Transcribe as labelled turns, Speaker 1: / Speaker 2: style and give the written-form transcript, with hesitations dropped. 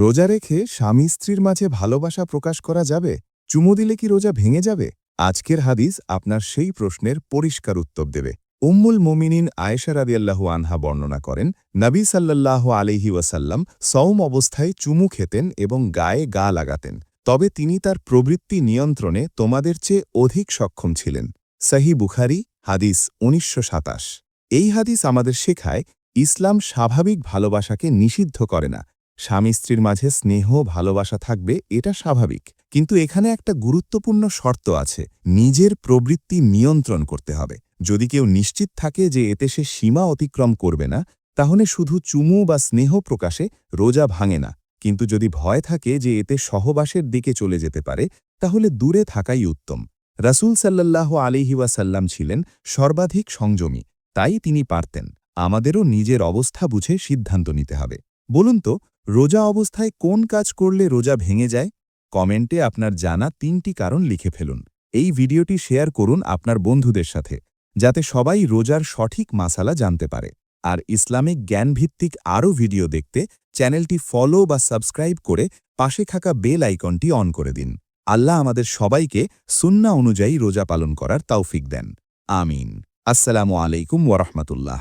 Speaker 1: রোজা রেখে স্বামী স্ত্রীর মাঝে ভালোবাসা প্রকাশ করা যাবে? চুমু দিলে কি রোজা ভেঙে যাবে? আজকের হাদিস আপনার সেই প্রশ্নের পরিষ্কার উত্তর দেবে। উম্মুল মোমিনিন আয়েশা রাদিয়াল্লাহু আনহা বর্ণনা করেন, নবী সাল্লাল্লাহু আলাইহি ওয়াসাল্লাম সওম অবস্থায় চুমু খেতেন এবং গায়ে গা লাগাতেন। তবে তিনি তার প্রবৃত্তি নিয়ন্ত্রণে তোমাদের চেয়ে অধিক সক্ষম ছিলেন। সহিহ বুখারী হাদিস ১৯২৭। এই হাদিস আমাদের শেখায়, ইসলাম স্বাভাবিক ভালোবাসাকে নিষিদ্ধ করে না। স্বামী স্ত্রীর মাঝে স্নেহ ভালোবাসা থাকবে, এটা স্বাভাবিক। কিন্তু এখানে একটা গুরুত্বপূর্ণ শর্ত আছে, নিজের প্রবৃত্তি নিয়ন্ত্রণ করতে হবে। যদি কেউ নিশ্চিত থাকে যে এতে সে সীমা অতিক্রম করবে না, তাহলে শুধু চুমু বা স্নেহ প্রকাশে রোজা ভাঙে না। কিন্তু যদি ভয় থাকে যে এতে সহবাসের দিকে চলে যেতে পারে, তাহলে দূরে থাকাই উত্তম। রাসূল সাল্লাল্লাহু আলাইহি ওয়াসাল্লাম ছিলেন সর্বাধিক সংযমী, তাই তিনি পারতেন। আমাদেরও নিজের অবস্থা বুঝে সিদ্ধান্ত নিতে হবে। বলুন তো, রোজা অবস্থায় কোন কাজ করলে রোজা ভেঙে যায়? কমেন্টে আপনার জানা ৩টি কারণ লিখে ফেলুন। এই ভিডিওটি শেয়ার করুন আপনার বন্ধুদের সাথে, যাতে সবাই রোজার সঠিক মাসালা জানতে পারে। আর ইসলামিক জ্ঞানভিত্তিক আরও ভিডিও দেখতে চ্যানেলটি ফলো বা সাবস্ক্রাইব করে পাশে থাকা বেল আইকনটি অন করে দিন। আল্লাহ আমাদের সবাইকে সুন্নাহ অনুযায়ী রোজা পালন করার তৌফিক দেন। আমিন। আসসালামু আলাইকুম ওয়া রাহমাতুল্লাহ।